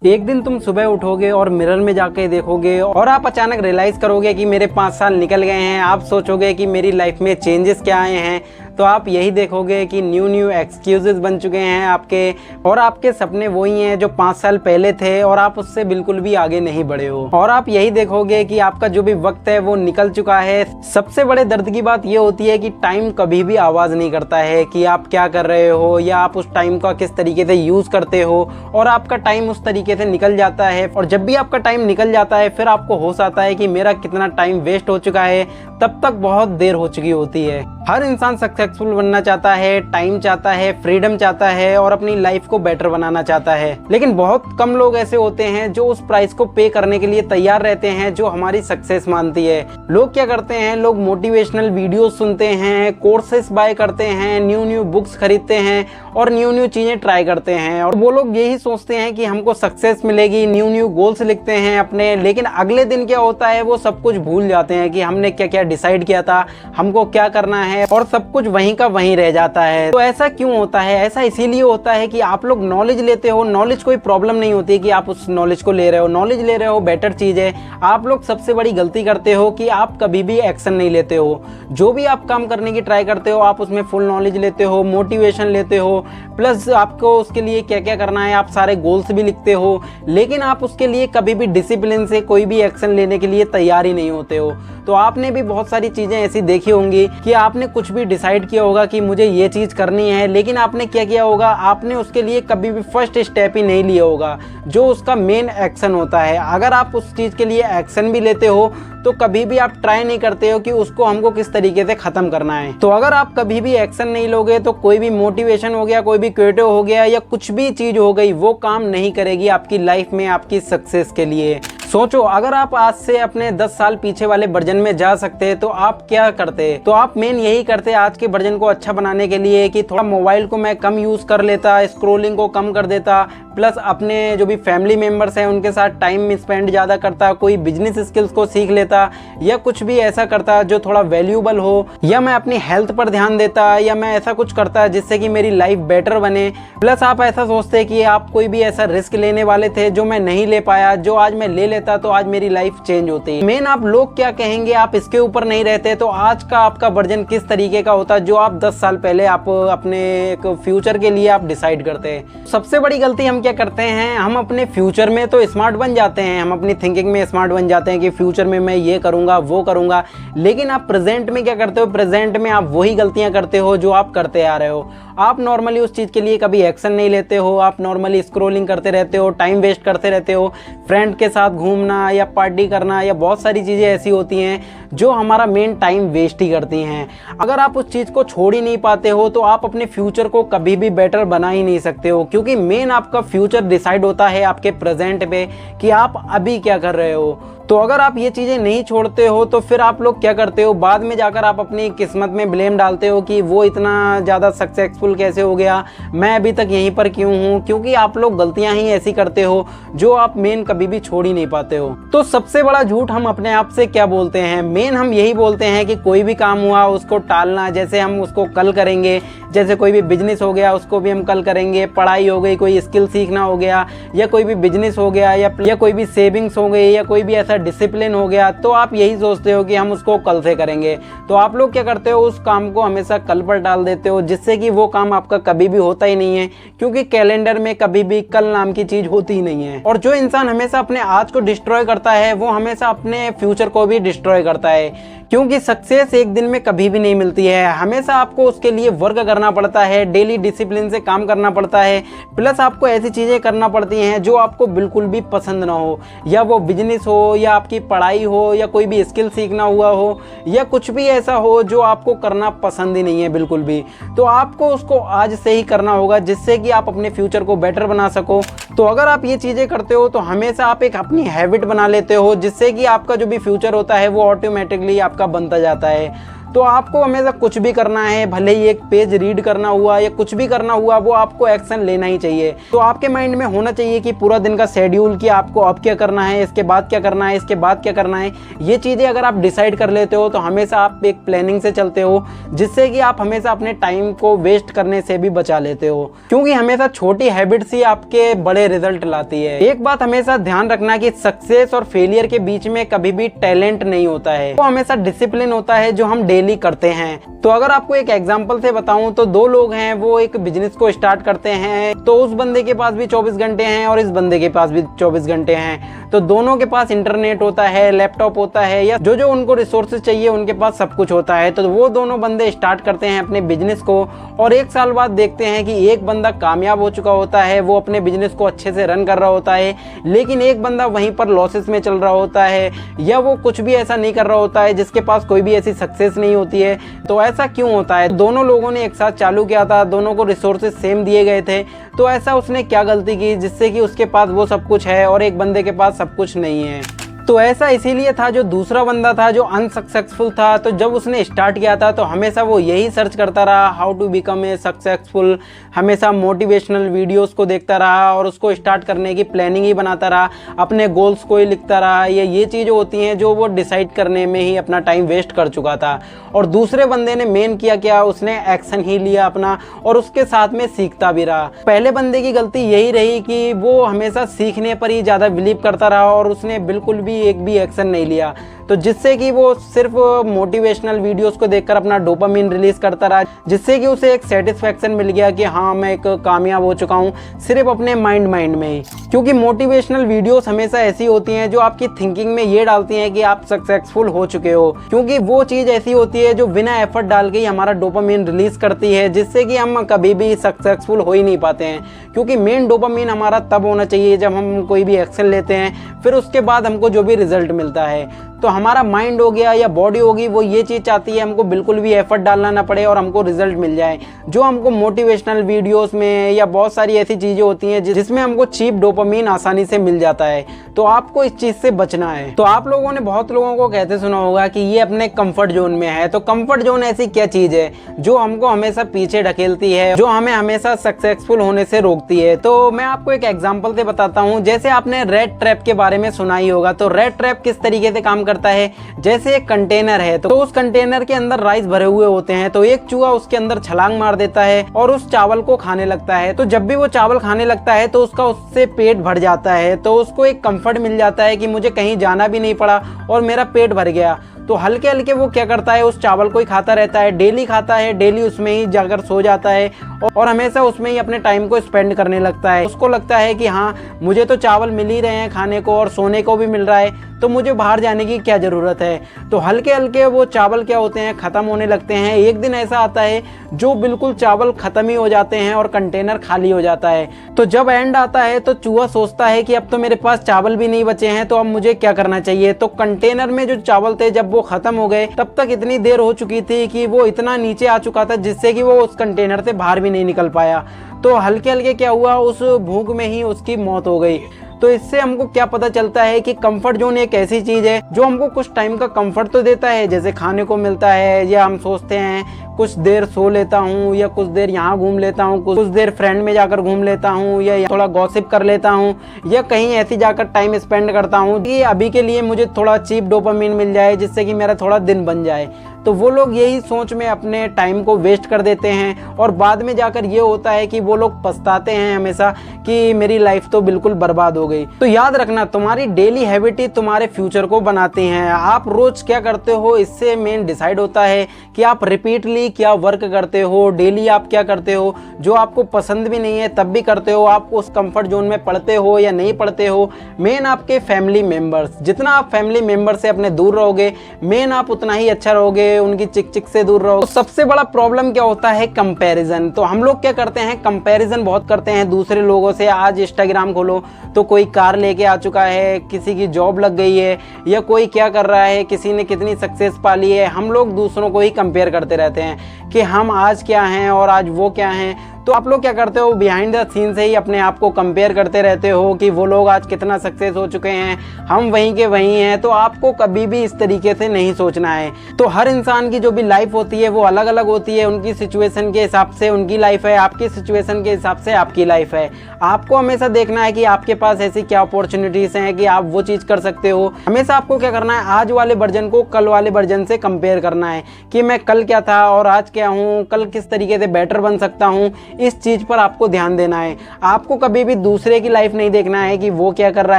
एक दिन तुम सुबह उठोगे और मिरर में जाके देखोगे और आप अचानक रियलाइज करोगे कि मेरे 5 साल निकल गए हैं। आप सोचोगे कि मेरी लाइफ में चेंजेस क्या आए हैं, तो आप यही देखोगे कि न्यू एक्सक्यूजेस बन चुके हैं आपके, और आपके सपने वही हैं जो 5 साल पहले थे और आप उससे बिल्कुल भी आगे नहीं बढ़े हो। और आप यही देखोगे कि आपका जो भी वक्त है वो निकल चुका है। सबसे बड़े दर्द की बात ये होती है कि टाइम कभी भी आवाज़ नहीं करता है कि आप क्या कर रहे हो या आप उस टाइम का किस तरीके से यूज़ करते हो, और आपका टाइम उस तरीके से निकल जाता है। और जब भी आपका टाइम निकल जाता है फिर आपको होश आता है कि मेरा कितना टाइम वेस्ट हो चुका है, तब तक बहुत देर हो चुकी होती है। हर इंसान सक्सेसफुल बनना चाहता है, टाइम चाहता है, फ्रीडम चाहता है और अपनी लाइफ को बेटर बनाना चाहता है, लेकिन बहुत कम लोग ऐसे होते हैं जो उस प्राइस को पे करने के लिए तैयार रहते हैं जो हमारी सक्सेस मानती है। लोग क्या करते हैं, लोग मोटिवेशनल वीडियोस सुनते हैं, कोर्सेस बाय करते हैं, न्यू बुक्स खरीदते हैं और न्यू चीजें ट्राई करते हैं, और वो लोग यही सोचते हैं कि हमको सक्सेस मिलेगी, न्यू गोल्स लिखते हैं अपने, लेकिन अगले दिन क्या होता है वो सब कुछ भूल जाते हैं कि हमने क्या क्या डिसाइड किया था, हमको क्या करना है, और सब कुछ वहीं का वहीं रह जाता है। तो ऐसा क्यों होता है? ऐसा इसीलिए होता है कि आप लोग नॉलेज लेते हो, नॉलेज कोई प्रॉब्लम नहीं होती कि आप उस नॉलेज को ले रहे हो, नॉलेज ले रहे हो बेटर चीज है। आप लोग सबसे बड़ी गलती करते हो कि आप कभी भी एक्शन नहीं लेते हो। जो भी आप काम करने की ट्राई करते हो आप उसमें फुल नॉलेज लेते हो, मोटिवेशन लेते हो, प्लस आपको उसके लिए क्या क्या करना है आप सारे गोल्स भी लिखते हो, लेकिन आप उसके लिए कभी भी डिसिप्लिन से कोई भी एक्शन लेने के लिए तैयार ही नहीं होते हो। तो आपने भी बहुत सारी चीजें ऐसी देखी होंगी कि आपने कुछ भी डिसाइड किया होगा कि मुझे ये चीज करनी है, लेकिन आपने क्या किया होगा, आपने उसके लिए कभी भी फर्स्ट स्टेप ही नहीं लिया होगा जो उसका मेन एक्शन होता है। अगर आप उस चीज के लिए एक्शन भी लेते हो तो कभी भी आप ट्राई नहीं करते हो कि उसको हमको किस तरीके से खत्म करना है। तो अगर आप कभी भी एक्शन नहीं लोगे तो कोई भी मोटिवेशन हो गया, कोई भी क्रिएटिव हो गया या कुछ भी चीज हो गई, वो काम नहीं करेगी आपकी लाइफ में आपकी सक्सेस के लिए। सोचो, अगर आप आज से अपने 10 साल पीछे वाले वर्जन में जा सकते तो आप क्या करते? तो आप मेन यही करते आज के वर्जन को अच्छा बनाने के लिए कि थोड़ा मोबाइल को मैं कम यूज कर लेता, स्क्रोलिंग को कम कर देता, प्लस अपने जो भी फैमिली मेंबर्स हैं उनके साथ टाइम स्पेंड ज़्यादा करता, कोई बिजनेस स्किल्स को सीख लेता, या कुछ भी ऐसा करता जो थोड़ा वैल्यूएबल हो, या मैं अपनी हेल्थ पर ध्यान देता, या मैं ऐसा कुछ करता जिससे कि मेरी लाइफ बेटर बने। प्लस आप ऐसा सोचते कि आप कोई भी ऐसा रिस्क लेने वाले थे जो मैं नहीं ले पाया, जो आज मैं ले लेता तो आज मेरी लाइफ चेंज होती। मेन आप लोग क्या कहेंगे आप इसके ऊपर नहीं रहते तो आज का आपका वर्जन किस तरीके का होता जो आप 10 साल पहले आप अपने एक फ्यूचर के लिए आप डिसाइड करते हैं। सबसे बड़ी गलती हम क्या करते हैं, हम अपने फ्यूचर में तो स्मार्ट बन जाते हैं, हम अपनी थिंकिंग में स्मार्ट बन जाते हैं कि फ्यूचर में मैं ये करूंगा वो करूंगा, लेकिन आप प्रेजेंट में क्या करते हो, प्रेजेंट में आप वही गलतियां करते हो जो आप करते आ रहे हो। आप नॉर्मली उस चीज के लिए कभी एक्शन नहीं लेते हो, आप नॉर्मली स्क्रोलिंग करते रहते हो, टाइम वेस्ट करते रहते हो, फ्रेंड के साथ घूमना या पार्टी करना या बहुत सारी चीजें ऐसी होती हैं जो हमारा मेन टाइम वेस्ट ही करती हैं। अगर आप उस चीज को छोड़ ही नहीं पाते हो तो आप अपने फ्यूचर को कभी भी बेटर बना ही नहीं सकते हो, क्योंकि मेन आपका फ्यूचर डिसाइड होता है आपके प्रेजेंट पे कि आप अभी क्या कर रहे हो। तो अगर आप ये चीज़ें नहीं छोड़ते हो तो फिर आप लोग क्या करते हो, बाद में जाकर आप अपनी किस्मत में ब्लेम डालते हो कि वो इतना ज़्यादा सक्सेसफुल कैसे हो गया, मैं अभी तक यहीं पर क्यों हूँ, क्योंकि आप लोग गलतियाँ ही ऐसी करते हो जो आप मेन कभी भी छोड़ ही नहीं पाते हो। तो सबसे बड़ा झूठ हम अपने आप से क्या बोलते हैं, मेन हम यही बोलते हैं कि कोई भी काम हुआ उसको टालना, जैसे हम उसको कल करेंगे, जैसे कोई भी बिजनेस हो गया उसको भी हम कल करेंगे, पढ़ाई हो गई, कोई स्किल सीखना हो गया, या कोई भी बिजनेस हो गया, या कोई भी सेविंग्स हो गई, या कोई भी ऐसा डिसिप्लिन हो गया, तो आप यही सोचते हो कि हम उसको कल से करेंगे। तो आप लोग क्या करते हो, उस काम को हमेशा कल पर डाल देते हो, जिससे कि वो काम आपका कभी भी होता ही नहीं है, क्योंकि कैलेंडर में कभी भी कल नाम की चीज होती ही नहीं है। और जो इंसान हमेशा अपने आज को डिस्ट्रॉय करता है वो हमेशा अपने फ्यूचर को भी डिस्ट्रॉय करता है, क्योंकि सक्सेस एक दिन में कभी भी नहीं मिलती है। हमेशा आपको उसके लिए वर्क करना पड़ता है, डेली डिसिप्लिन से काम करना पड़ता है, प्लस आपको ऐसी चीज़ें करना पड़ती हैं जो आपको बिल्कुल भी पसंद ना हो, या वो बिजनेस हो, या आपकी पढ़ाई हो, या कोई भी स्किल सीखना हुआ हो, या कुछ भी ऐसा हो जो आपको करना पसंद ही नहीं है बिल्कुल भी। तो आपको उसको आज से ही करना होगा जिससे कि आप अपने फ्यूचर को बेटर बना सको। तो अगर आप ये चीज़ें करते हो तो हमेशा आप एक अपनी हैबिट बना लेते हो, जिससे कि आपका जो भी फ्यूचर होता है वो ऑटोमेटिकली आपका बनता जाता है। तो आपको हमेशा कुछ भी करना है, भले ही एक पेज रीड करना हुआ या कुछ भी करना हुआ, वो आपको एक्शन लेना ही चाहिए। तो आपके माइंड में होना चाहिए कि पूरा दिन का शेड्यूल, कि आपको अब क्या करना है, इसके बाद क्या करना है, इसके बाद क्या करना है। ये चीज़ें अगर आप डिसाइड कर लेते हो तो हमेशा आप एक प्लानिंग से चलते हो, जिससे कि आप हमेशा अपने टाइम को वेस्ट करने से भी बचा लेते हो, क्योंकि हमेशा छोटी हैबिट्स ही आपके बड़े रिजल्ट लाती है। एक बात हमेशा ध्यान रखना कि सक्सेस और फेलियर के बीच में कभी भी टैलेंट नहीं होता है, वो हमेशा डिसिप्लिन होता है जो हम डेली करते हैं। तो अगर आपको एक एग्जांपल से बताऊं तो दो लोग हैं, वो एक बिजनेस को स्टार्ट करते हैं, तो उस बंदे के पास भी 24 घंटे हैं और इस बंदे के पास भी 24 घंटे हैं। तो दोनों के पास इंटरनेट होता है, लैपटॉप होता है, या जो जो उनको रिसोर्सेज चाहिए उनके पास सब कुछ होता है। तो वो दोनों बंदे स्टार्ट करते हैं अपने बिजनेस को, और 1 साल बाद देखते हैं कि एक बंदा कामयाब हो चुका होता है, वो अपने बिजनेस को अच्छे से रन कर रहा होता है, लेकिन एक बंदा वहीं पर लॉसेस में चल रहा होता है, या वो कुछ भी ऐसा नहीं कर रहा होता है, जिसके पास कोई भी ऐसी सक्सेस नहीं होती है। तो ऐसा क्यों होता है? दोनों लोगों ने एक साथ चालू किया था, दोनों को रिसोर्सेज सेम दिए गए थे, तो ऐसा उसने क्या गलती की जिससे कि उसके पास वो सब कुछ है और एक बंदे के पास सब कुछ नहीं है? तो ऐसा इसीलिए था, जो दूसरा बंदा था जो अनसक्सेसफुल था, तो जब उसने स्टार्ट किया था तो हमेशा वो यही सर्च करता रहा, how to become a successful. हमेशा मोटिवेशनल वीडियोस को देखता रहा और उसको स्टार्ट करने की प्लानिंग ही बनाता रहा, अपने गोल्स को ही लिखता रहा। ये चीज़ें होती हैं जो वो डिसाइड करने में ही अपना टाइम वेस्ट कर चुका था। और दूसरे बंदे ने मेन किया क्या, उसने एक्शन ही लिया अपना, और उसके साथ में सीखता भी रहा। पहले बंदे की गलती यही रही कि वो हमेशा सीखने पर ही ज़्यादा बिलीव करता रहा और उसने बिल्कुल भी एक भी एक्शन नहीं लिया, तो जिससे कि वो सिर्फ मोटिवेशनल वीडियोस को देखकर अपना डोपामिन रिलीज करता रहा, जिससे कि उसे एक सेटिस्फैक्शन मिल गया कि हाँ मैं एक कामयाब हो चुका हूँ, सिर्फ अपने माइंड में ही। क्योंकि मोटिवेशनल वीडियोस हमेशा ऐसी होती हैं जो आपकी थिंकिंग में ये डालती हैं कि आप सक्सेसफुल हो चुके हो, क्योंकि वो चीज़ ऐसी होती है जो बिना एफर्ट डाल के ही हमारा डोपामिन रिलीज करती है, जिससे कि हम कभी भी सक्सेसफुल हो ही नहीं पाते हैं। क्योंकि मेन डोपामिन हमारा तब होना चाहिए जब हम कोई भी एक्शन लेते हैं, फिर उसके बाद हमको जो भी रिजल्ट मिलता है। तो हमारा माइंड हो गया या बॉडी होगी, वो ये चीज़ चाहती है हमको बिल्कुल भी एफर्ट डालना ना पड़े और हमको रिजल्ट मिल जाए। जो हमको मोटिवेशनल वीडियोस में या बहुत सारी ऐसी चीज़ें होती हैं जिसमें हमको चीप डोपामिन आसानी से मिल जाता है, तो आपको इस चीज़ से बचना है। तो आप लोगों ने बहुत लोगों को कहते सुना होगा कि ये अपने कंफर्ट जोन में है। तो कंफर्ट जोन ऐसी क्या चीज़ है जो हमको हमेशा पीछे ढकेलती है, जो हमें हमेशा सक्सेसफुल होने से रोकती है? तो मैं आपको एक एग्जाम्पल से बताता हूँ। जैसे आपने रेड ट्रैप के बारे में सुना ही होगा। तो रेड ट्रैप किस तरीके से काम करता है, जैसे एक कंटेनर है, तो उस कंटेनर के अंदर राइस भरे हुए होते हैं, तो एक चूहा उसके अंदर छलांग मार देता है और उस चावल को खाने लगता है। तो जब भी वो चावल खाने लगता है तो उसका उससे पेट भर जाता है, तो उसको एक कंफर्ट मिल जाता है कि मुझे कहीं जाना भी नहीं पड़ा और मेरा पेट भर गया। तो हल्के हल्के वो क्या करता है, उस चावल को ही खाता रहता है, डेली खाता है, डेली उसमें ही जाकर सो जाता है और हमेशा उसमें ही अपने टाइम को स्पेंड करने लगता है। उसको लगता है कि हाँ मुझे तो चावल मिल ही रहे हैं खाने को और सोने को भी मिल रहा है, तो मुझे बाहर जाने की क्या ज़रूरत है। तो हल्के हल्के वो चावल क्या होते हैं, ख़त्म होने लगते हैं। एक दिन ऐसा आता है जो बिल्कुल चावल ख़त्म ही हो जाते हैं और कंटेनर खाली हो जाता है। तो जब एंड आता है तो चूहा सोचता है कि अब तो मेरे पास चावल भी नहीं बचे हैं, तो अब मुझे क्या करना चाहिए। तो कंटेनर में जो चावल थे जब वो ख़त्म हो गए, तब तक इतनी देर हो चुकी थी कि वो इतना नीचे आ चुका था जिससे कि वो उस कंटेनर से बाहर भी नहीं निकल पाया। तो हल्के हल्के क्या हुआ, उस भूख में ही उसकी मौत हो गई। तो इससे हमको क्या पता चलता है कि कंफर्ट जोन एक ऐसी चीज़ है जो हमको कुछ टाइम का कंफर्ट तो देता है, जैसे खाने को मिलता है, या हम सोचते हैं कुछ देर सो लेता हूँ, या कुछ देर यहाँ घूम लेता हूँ, कुछ देर फ्रेंड में जाकर घूम लेता हूँ, या थोड़ा गॉसिप कर लेता हूँ, या कहीं ऐसी जाकर टाइम स्पेंड करता हूँ कि अभी के लिए मुझे थोड़ा चीप डोपामिन मिल जाए, जिससे कि मेरा थोड़ा दिन बन जाए। तो वो लोग यही सोच में अपने टाइम को वेस्ट कर देते हैं और बाद में जाकर ये होता है कि वो लोग पछताते हैं हमेशा कि मेरी लाइफ तो बिल्कुल बर्बाद हो गई। तो याद रखना, तुम्हारी डेली हैबिट ही तुम्हारे फ्यूचर को बनाती हैं। आप रोज क्या करते हो इससे मेन डिसाइड होता है कि आप रिपीटली क्या वर्क करते हो, डेली आप क्या करते हो। जो आपको पसंद भी नहीं है तब भी करते हो, आप उस कंफर्ट जोन में पढ़ते हो या नहीं पढ़ते हो। मेन आपके फैमिली मेंबर्स, जितना आप फैमिली मेंबर से अपने दूर रहोगे, मेन आप उतना ही अच्छा रहोगे, उनकी चिक चिक से दूर रहो। तो सबसे बड़ा प्रॉब्लम क्या होता है, कंपैरिजन। तो हम लोग क्या करते हैं, कंपैरिजन बहुत करते हैं दूसरे लोगों से। आज इंस्टाग्राम खोलो तो कोई कार लेके आ चुका है, किसी की जॉब लग गई है, या कोई क्या कर रहा है, किसी ने कितनी सक्सेस पा ली है। हम लोग दूसरों को ही कंपेयर करते रहते हैं कि हम आज क्या हैं और आज वो क्या हैं। तो आप लोग क्या करते हो, बिहाइंड द सीन से ही अपने आप को कंपेयर करते रहते हो कि वो लोग आज कितना सक्सेस हो चुके हैं, हम वहीं के वहीं हैं। तो आपको कभी भी इस तरीके से नहीं सोचना है। तो हर इंसान की जो भी लाइफ होती है वो अलग अलग होती है, उनकी सिचुएशन के हिसाब से उनकी लाइफ है, आपकी सिचुएशन के हिसाब से आपकी लाइफ है। आपको हमेशा देखना है कि आपके पास ऐसी क्या अपॉर्चुनिटीज हैं कि आप वो चीज़ कर सकते हो। हमेशा आपको क्या करना है, आज वाले वर्जन को कल वाले वर्जन से कंपेयर करना है कि मैं कल क्या था और आज क्या हूँ, कल किस तरीके से बेटर बन सकता हूँ। इस चीज़ पर आपको ध्यान देना है। आपको कभी भी दूसरे की लाइफ नहीं देखना है कि वो क्या कर रहा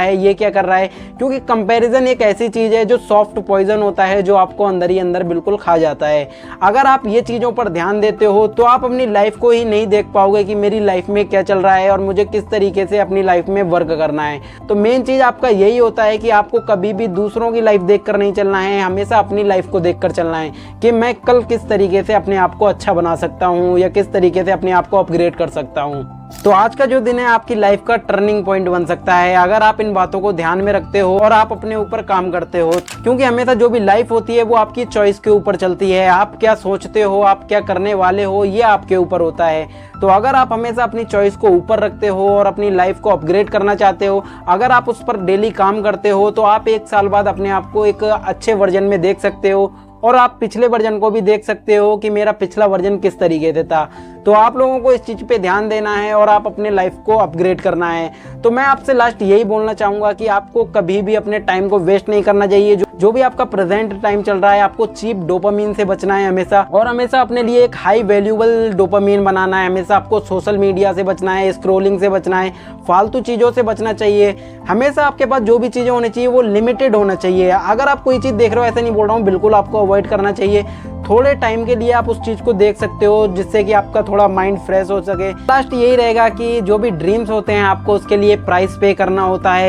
है, ये क्या कर रहा है, क्योंकि कंपैरिजन एक ऐसी चीज़ है जो सॉफ्ट पॉइजन होता है, जो आपको अंदर ही अंदर बिल्कुल खा जाता है। अगर आप ये चीज़ों पर ध्यान देते हो तो आप अपनी लाइफ को ही नहीं देख पाओगे कि मेरी लाइफ में क्या चल रहा है और मुझे किस तरीके से अपनी लाइफ में वर्क करना है। तो मेन चीज़ आपका यही होता है कि आपको कभी भी दूसरों की लाइफ देखकर नहीं चलना है, हमेशा अपनी लाइफ को देखकर चलना है कि मैं कल किस तरीके से अपने आप को अच्छा बना सकता हूँ या किस तरीके से अपने आप को अपग्रेड कर सकता हूँ। तो आज का जो दिन है आपकी लाइफ का टर्निंग पॉइंट बन सकता है अगर आप इन बातों को ध्यान में रखते हो और आप अपने ऊपर काम करते हो, क्योंकि हमेशा जो भी लाइफ होती है वो आपकी चॉइस के ऊपर चलती है। आप क्या सोचते हो, आप क्या करने वाले हो, ये आपके ऊपर होता है। तो अगर आप हमेशा अपनी चॉइस को ऊपर रखते हो और अपनी लाइफ को अपग्रेड करना चाहते हो, अगर आप उस पर डेली काम करते हो, तो आप 1 साल बाद अपने आप को एक अच्छे वर्जन में देख सकते हो और आप पिछले वर्जन को भी देख सकते हो कि मेरा पिछला वर्जन किस तरीके से था। तो आप लोगों को इस चीज़ पे ध्यान देना है और आप अपने लाइफ को अपग्रेड करना है। तो मैं आपसे लास्ट यही बोलना चाहूँगा कि आपको कभी भी अपने टाइम को वेस्ट नहीं करना चाहिए। जो भी आपका प्रेजेंट टाइम चल रहा है, आपको चीप डोपामीन से बचना है हमेशा, और हमेशा अपने लिए एक हाई वैल्यूएबल डोपामीन बनाना है। हमेशा आपको सोशल मीडिया से बचना है, स्क्रोलिंग से बचना है, फालतू चीज़ों से बचना चाहिए। हमेशा आपके पास जो भी चीज़ें होनी चाहिए वो लिमिटेड होना चाहिए। अगर आप कोई चीज़ देख रहे हो, ऐसे नहीं बोल रहा हूँ, बिल्कुल आपको अवॉइड करना चाहिए। थोड़े टाइम के लिए आप उस चीज़ को देख सकते हो जिससे कि आपका थोड़ा माइंड फ्रेश हो सके। लास्ट यही रहेगा कि जो भी ड्रीम्स होते हैं आपको उसके लिए प्राइस पे करना होता है।